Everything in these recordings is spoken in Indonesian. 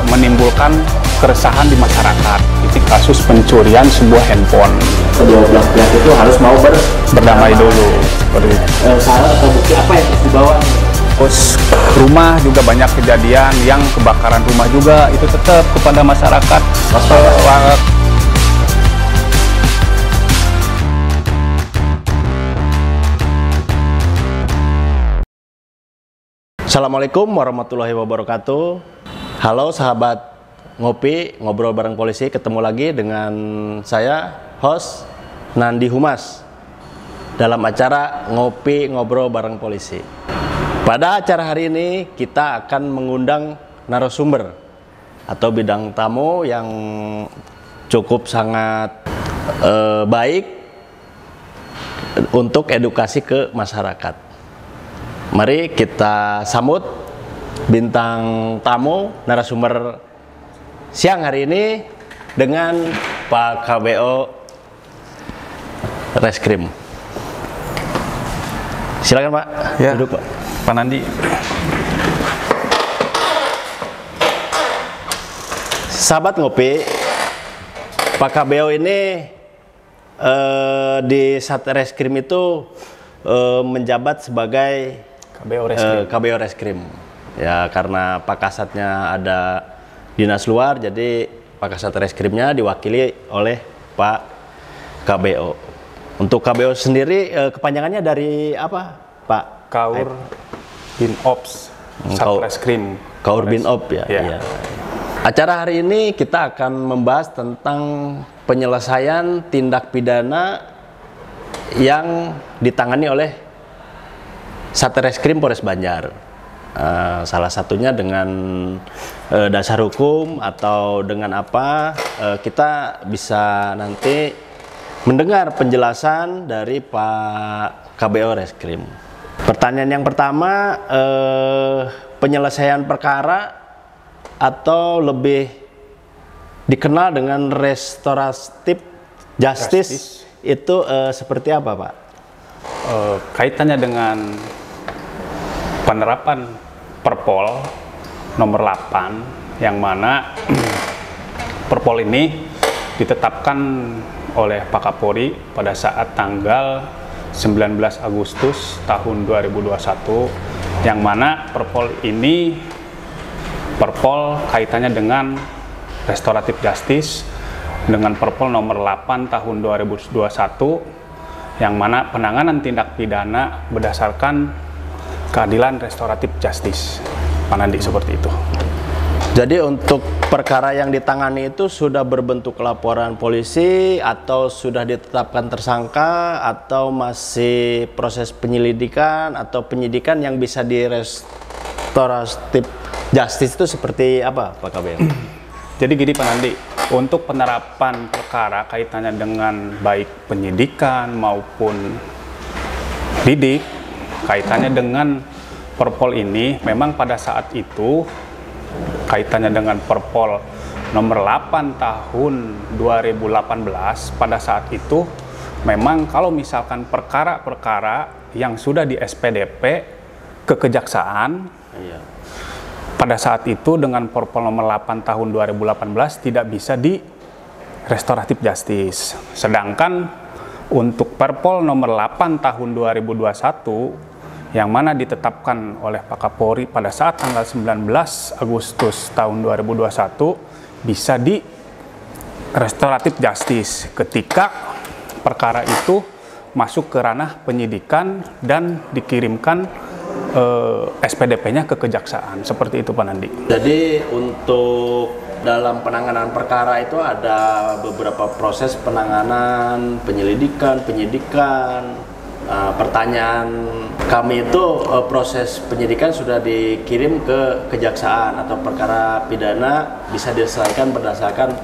menimbulkan keresahan di masyarakat. Itu kasus pencurian sebuah handphone. Kedua belah pihak itu harus mau Berdamai dulu. Seperti itu. Syarat atau bukti apa yang harus dibawa? Terus rumah juga banyak kejadian yang kebakaran rumah juga, itu tetap kepada masyarakat. Assalamualaikum warahmatullahi wabarakatuh. Halo sahabat ngopi, ngobrol bareng polisi. Ketemu lagi dengan saya, host Nandi Humas, dalam acara Ngopi Ngobrol Bareng Polisi. Pada acara hari ini kita akan mengundang narasumber atau bidang tamu yang cukup sangat baik untuk edukasi ke masyarakat. Mari kita sambut bintang tamu narasumber siang hari ini dengan Pak KBO Reskrim. Silakan Pak, Ya, duduk Pak. Pak Nandi. Sahabat ngopi, Pak KBO ini di Satreskrim itu menjabat sebagai KBO Reskrim. Ya, karena Pak Kasatnya ada dinas luar, jadi Pak Kasat Reskrimnya diwakili oleh Pak KBO. Untuk KBO sendiri kepanjangannya dari apa, Pak? Kaur Binops Satreskrim. Kaur Binop ya. Ya. Iya. Acara hari ini kita akan membahas tentang penyelesaian tindak pidana yang ditangani oleh Satreskrim Polres Banjar. Salah satunya dengan dasar hukum atau dengan apa, kita bisa nanti mendengar penjelasan dari Pak KBO Reskrim. Pertanyaan yang pertama, penyelesaian perkara atau lebih dikenal dengan restoratif justice itu seperti apa, Pak? Kaitannya dengan penerapan Perpol nomor 8, yang mana Perpol ini ditetapkan oleh Pak Kapolri pada saat tanggal 19 Agustus tahun 2021, yang mana Perpol ini kaitannya dengan restoratif justice dengan Perpol nomor 8 tahun 2021, yang mana penanganan tindak pidana berdasarkan keadilan restoratif justice. Pak Nandi, seperti itu. Jadi untuk perkara yang ditangani itu sudah berbentuk laporan polisi atau sudah ditetapkan tersangka atau masih proses penyelidikan atau penyidikan yang bisa di restoratif justice itu seperti apa, Pak KBO? Jadi gini Pak Nandi, untuk penerapan perkara kaitannya dengan baik penyidikan maupun didik, kaitannya dengan Perpol ini memang pada saat itu kaitannya dengan Perpol nomor 8 tahun 2018, pada saat itu memang kalau misalkan perkara-perkara yang sudah di SPDP ke kejaksaan, pada saat itu dengan Perpol nomor 8 tahun 2018 tidak bisa di restoratif justice. Sedangkan untuk Perpol nomor 8 tahun 2021 yang mana ditetapkan oleh Pak Kapolri pada saat tanggal 19 Agustus tahun 2021 bisa di restoratif justice ketika perkara itu masuk ke ranah penyidikan dan dikirimkan SPDP-nya ke kejaksaan. Seperti itu Pak Nandi. Jadi untuk dalam penanganan perkara itu ada beberapa proses penanganan, penyelidikan, penyidikan. Pertanyaan kami itu proses penyidikan sudah dikirim ke kejaksaan atau perkara pidana bisa diselesaikan berdasarkan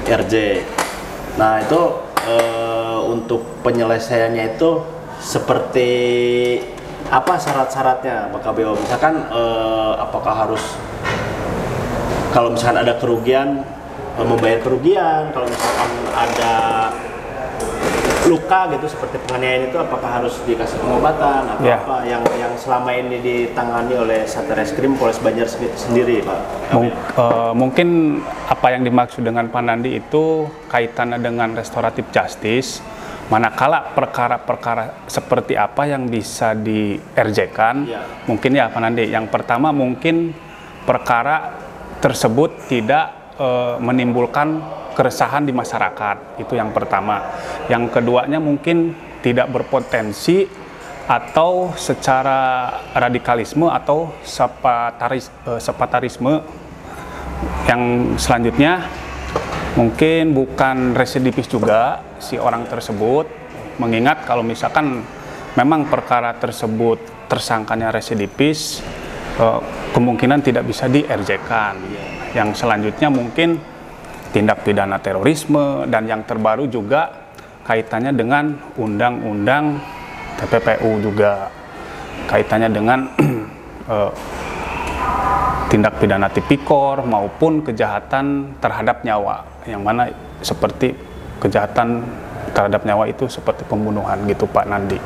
RJ. Nah itu untuk penyelesaiannya itu seperti apa syarat-syaratnya Pak KBO? Misalkan apakah harus kalau misalkan ada kerugian membayar kerugian, kalau misalkan ada luka gitu seperti penganiayaan itu, apakah harus dikasih pengobatan atau apa yang selama ini ditangani oleh Satreskrim Polres Banjar sendiri, Pak? Mungkin apa yang dimaksud dengan Pak Nandi itu kaitannya dengan restoratif justice, manakala perkara-perkara seperti apa yang bisa di RJ-kan. Mungkin ya Pak Nandi, yang pertama mungkin perkara tersebut tidak menimbulkan keresahan di masyarakat, itu yang pertama. Yang keduanya mungkin tidak berpotensi atau secara radikalisme atau sepatarisme. Yang selanjutnya mungkin bukan residivis juga si orang tersebut, mengingat kalau misalkan memang perkara tersebut tersangkanya residivis, kemungkinan tidak bisa di RJ-kan. Yang selanjutnya mungkin tindak pidana terorisme, dan yang terbaru juga kaitannya dengan undang-undang TPPU juga, kaitannya dengan tindak pidana tipikor maupun kejahatan terhadap nyawa, yang mana seperti kejahatan terhadap nyawa itu seperti pembunuhan gitu Pak Nandi.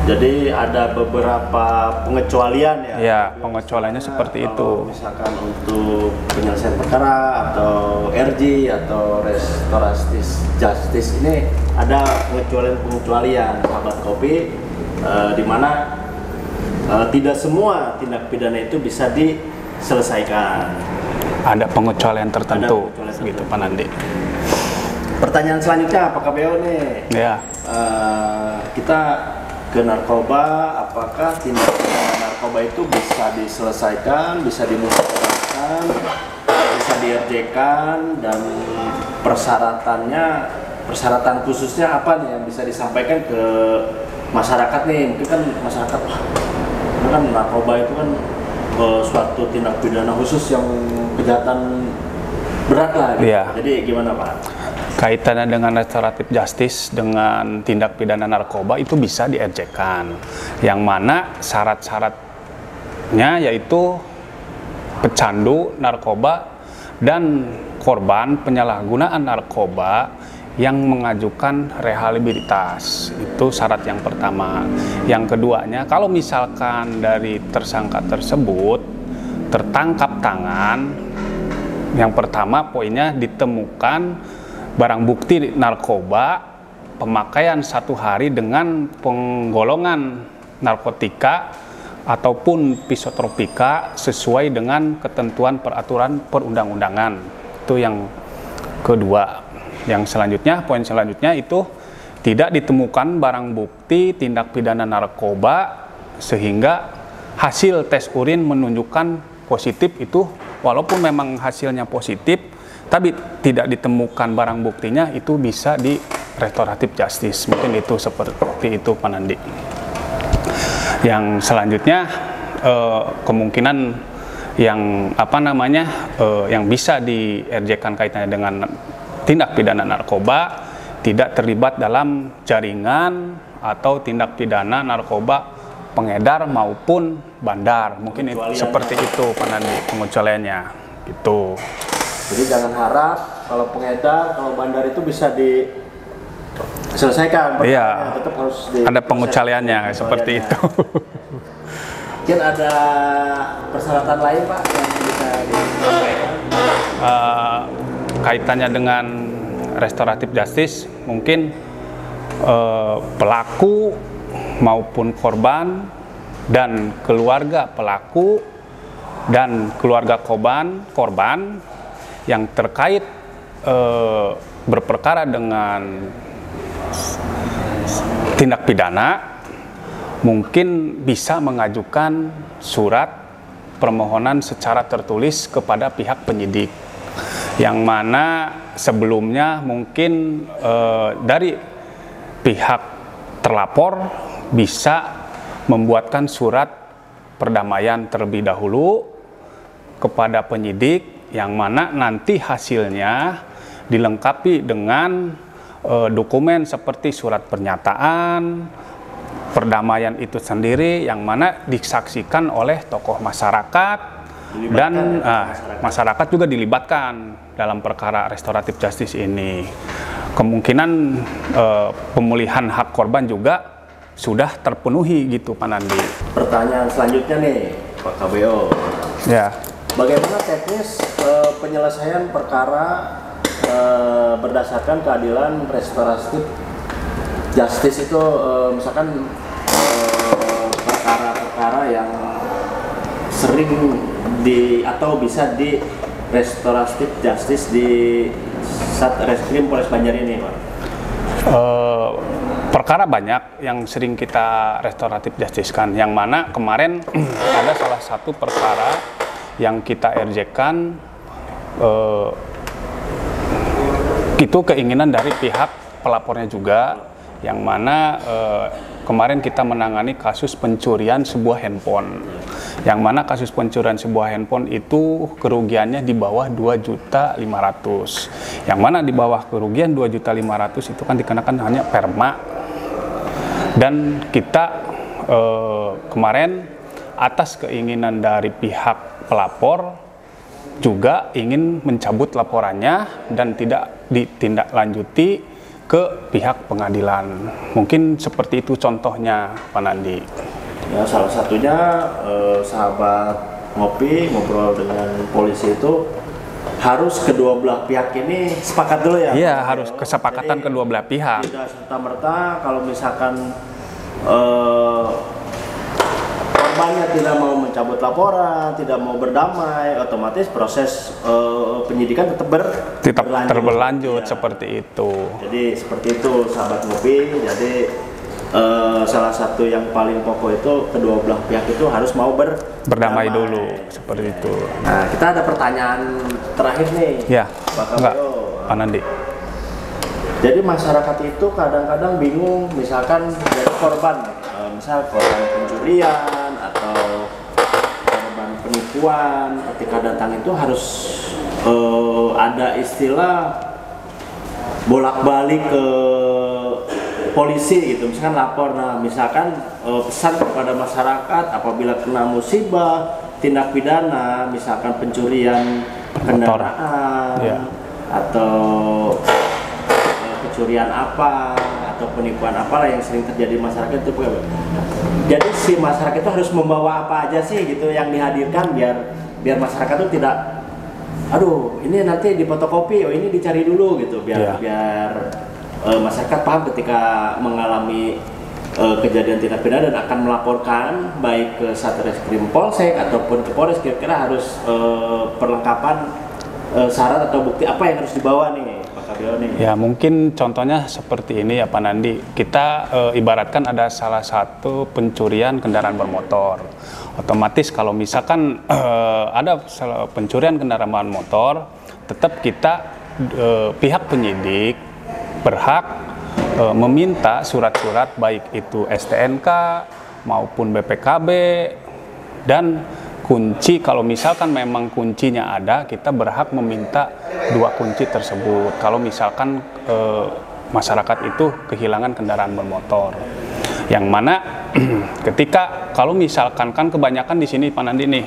Jadi ada beberapa pengecualian ya? Ya, pengecualiannya seperti itu. Misalkan untuk penyelesaian perkara atau RJ atau restoratif justice ini ada pengecualian sahabat kopi, di mana tidak semua tindak pidana itu bisa diselesaikan. Ada pengecualian tertentu, gitu Pak Nandi. Pertanyaan selanjutnya, Pak KPO nih? Ya. Kita ke narkoba, apakah tindak pidana narkoba itu bisa diselesaikan, bisa dimusnahkan, bisa di-RJ-kan, dan persyaratan khususnya apa nih yang bisa disampaikan ke masyarakat nih? Mungkin kan masyarakat, kan narkoba itu kan suatu tindak pidana khusus yang kejahatan berat lah gitu. Ya. Jadi gimana Pak? Kaitannya dengan restoratif justice dengan tindak pidana narkoba itu bisa di-RJ-kan, yang mana syarat-syaratnya yaitu pecandu narkoba dan korban penyalahgunaan narkoba yang mengajukan rehabilitas. Itu syarat yang pertama. Yang keduanya, kalau misalkan dari tersangka tersebut tertangkap tangan, yang pertama poinnya ditemukan barang bukti narkoba, pemakaian 1 hari dengan penggolongan narkotika ataupun psikotropika sesuai dengan ketentuan peraturan perundang-undangan. Itu yang kedua. Yang selanjutnya, poin selanjutnya itu tidak ditemukan barang bukti tindak pidana narkoba sehingga hasil tes urin menunjukkan positif itu, walaupun memang hasilnya positif tapi tidak ditemukan barang buktinya, itu bisa di restoratif justice. Mungkin itu seperti itu Pak Nandi. Yang selanjutnya kemungkinan yang yang bisa di RJ-kan kaitannya dengan tindak pidana narkoba tidak terlibat dalam jaringan atau tindak pidana narkoba pengedar maupun bandar. Mungkin seperti itu Pak Nandi pengecualiannya gitu. Jadi jangan harap kalau pengedar, kalau bandar itu bisa diselesaikan. Iya, tetap harus ada pengecualiannya seperti itu. Mungkin ada persyaratan lain Pak yang bisa disampaikan? Kaitannya dengan restoratif justice, mungkin pelaku maupun korban dan keluarga pelaku dan keluarga korban yang terkait berperkara dengan tindak pidana mungkin bisa mengajukan surat permohonan secara tertulis kepada pihak penyidik, yang mana sebelumnya mungkin dari pihak terlapor bisa membuatkan surat perdamaian terlebih dahulu kepada penyidik, yang mana nanti hasilnya dilengkapi dengan dokumen seperti surat pernyataan perdamaian itu sendiri, yang mana disaksikan oleh tokoh masyarakat dan masyarakat juga dilibatkan dalam perkara restoratif justice ini. kemungkinan pemulihan hak korban juga sudah terpenuhi gitu Pak Nandi. Pertanyaan selanjutnya nih Pak KBO. Ya. Bagaimana teknis penyelesaian perkara berdasarkan keadilan restoratif justice itu, misalkan perkara-perkara yang sering atau bisa di restoratif justice di Satreskrim Polres Banjar ini, Pak? Perkara banyak yang sering kita restoratif justice kan, yang mana kemarin ada salah satu perkara yang kita RJ-kan, itu keinginan dari pihak pelapornya juga, yang mana kemarin kita menangani kasus pencurian sebuah handphone, yang mana kasus pencurian sebuah handphone itu kerugiannya di bawah 2.500.000, yang mana di bawah kerugian 2.500.000 itu kan dikenakan hanya perma. Dan kita kemarin atas keinginan dari pihak pelapor juga ingin mencabut laporannya dan tidak ditindaklanjuti ke pihak pengadilan. Mungkin seperti itu contohnya Pak Nandi. Ya, salah satunya sahabat ngopi ngobrol dengan polisi itu harus kedua belah pihak ini sepakat dulu ya. Iya, harus kesepakatan kedua belah pihak. Tidak serta-merta kalau misalkan korbannya tidak mau mencabut laporan, tidak mau berdamai, otomatis proses penyidikan tetap berlanjut ya. Seperti itu. Jadi seperti itu sahabat ngopi. Jadi salah satu yang paling pokok itu kedua belah pihak itu harus mau berdamai dulu, seperti itu. Nah, kita ada pertanyaan terakhir nih. Ya, enggak, Pak Nandi. Jadi masyarakat itu kadang-kadang bingung, misalkan dari korban, misal korban pencurian atau korban penipuan, ketika datang itu harus ada istilah bolak-balik ke polisi gitu, misalkan lapor. Nah, misalkan pesan kepada masyarakat apabila kena musibah, tindak pidana, misalkan pencurian kendaraan, atau pencurian apa atau penipuan apalah yang sering terjadi di masyarakat itu. Jadi si masyarakat itu harus membawa apa aja sih gitu yang dihadirkan biar masyarakat itu tidak, aduh ini nanti difotokopi, oh ini dicari dulu gitu, biar masyarakat paham ketika mengalami kejadian tindak pidana dan akan melaporkan baik ke Satreskrim Polsek ataupun ke Polres. Kira-kira harus perlengkapan syarat atau bukti apa yang harus dibawa nih Pak Kabio nih? Ya, mungkin contohnya seperti ini ya Pak Nandi. Kita ibaratkan ada salah satu pencurian kendaraan bermotor. Otomatis kalau misalkan ada pencurian kendaraan bermotor, tetap kita pihak penyidik berhak meminta surat-surat baik itu STNK maupun BPKB, dan kunci. Kalau misalkan memang kuncinya ada, kita berhak meminta 2 kunci tersebut kalau misalkan masyarakat itu kehilangan kendaraan bermotor. Yang mana ketika kalau misalkan kan kebanyakan di sini Pak Nandi nih,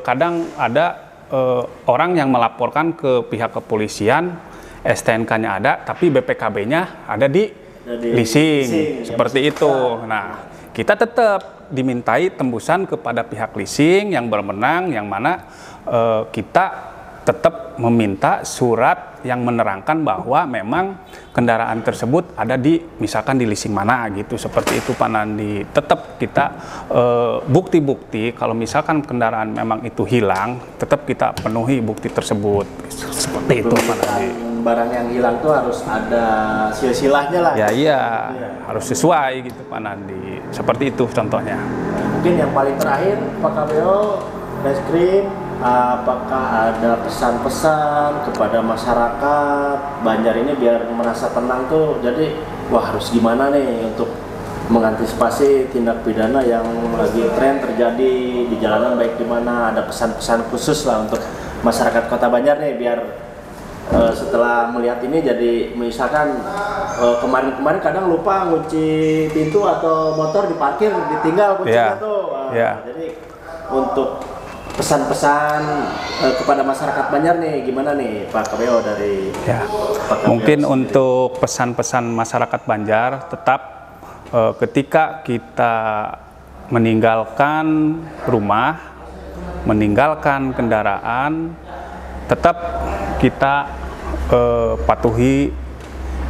kadang ada orang yang melaporkan ke pihak kepolisian, STNK-nya ada, tapi BPKB-nya ada di leasing, seperti itu. Nah, kita tetap dimintai tembusan kepada pihak leasing yang berwenang, yang mana kita tetap meminta surat yang menerangkan bahwa memang kendaraan tersebut ada misalkan di leasing mana gitu, seperti itu Pak Nandi. Tetap kita bukti-bukti kalau misalkan kendaraan memang itu hilang, tetap kita penuhi bukti tersebut, seperti itu Pak Nandi. Barang yang hilang tuh harus ada silsilahnya lah. Ya iya, harus sesuai gitu Pak Nandi. Seperti itu contohnya. Mungkin yang paling terakhir Pak Kabio, Reskrim, apakah ada pesan-pesan kepada masyarakat Banjar ini biar merasa tenang tuh? Jadi harus gimana nih untuk mengantisipasi tindak pidana yang lagi tren terjadi di jalanan, baik di mana? Ada pesan-pesan khusus lah untuk masyarakat Kota Banjar nih, biar setelah melihat ini jadi misalkan kemarin-kemarin kadang lupa ngunci pintu atau motor diparkir ditinggal kuncinya tuh. Jadi untuk pesan-pesan kepada masyarakat Banjar nih, gimana nih Pak Kabeo dari Ya, Pak Kabeo mungkin sendiri? untuk pesan-pesan masyarakat Banjar tetap ketika kita meninggalkan rumah, meninggalkan kendaraan, tetap kita patuhi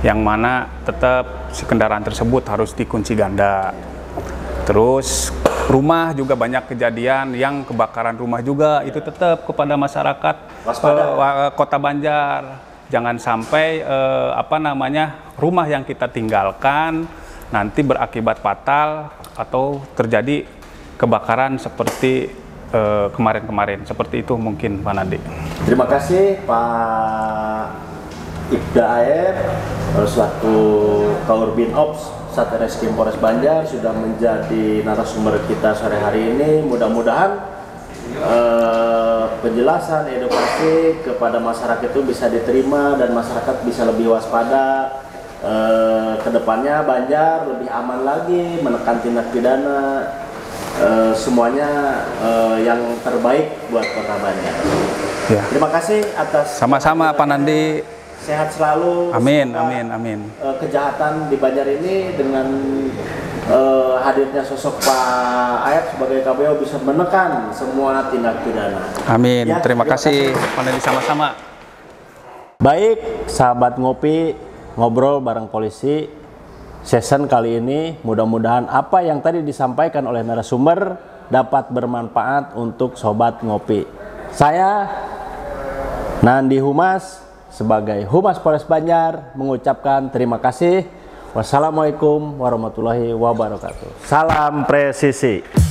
yang mana tetap si kendaraan tersebut harus dikunci ganda. Terus rumah juga banyak kejadian yang kebakaran rumah juga, itu tetap kepada masyarakat Kota Banjar. Jangan sampai rumah yang kita tinggalkan nanti berakibat fatal atau terjadi kebakaran seperti kemarin-kemarin. Seperti itu mungkin Pak Nandi. Terima kasih Pak Ibda Aer selaku Kaurbin Ops Satreskrim Polres Banjar sudah menjadi narasumber kita sore hari ini. Mudah-mudahan penjelasan edukasi kepada masyarakat itu bisa diterima dan masyarakat bisa lebih waspada. Kedepannya Banjar lebih aman lagi, menekan tindak pidana, semuanya yang terbaik buat Kota Banjar. Ya. Terima kasih atas Sama-sama Pak Nandi. Sehat selalu. Amin, Semoga, amin. kejahatan di Banjar ini dengan hadirnya sosok Pak Ayat sebagai KBO bisa menekan semua tindak pidana. Amin. Ya, Terima kasih Pak Nandi, sama-sama. Baik, sahabat ngopi, ngobrol bareng polisi. Season kali ini mudah-mudahan apa yang tadi disampaikan oleh narasumber dapat bermanfaat untuk sobat ngopi. Saya Nandi Humas sebagai Humas Polres Banjar mengucapkan terima kasih. Wassalamualaikum warahmatullahi wabarakatuh. Salam presisi.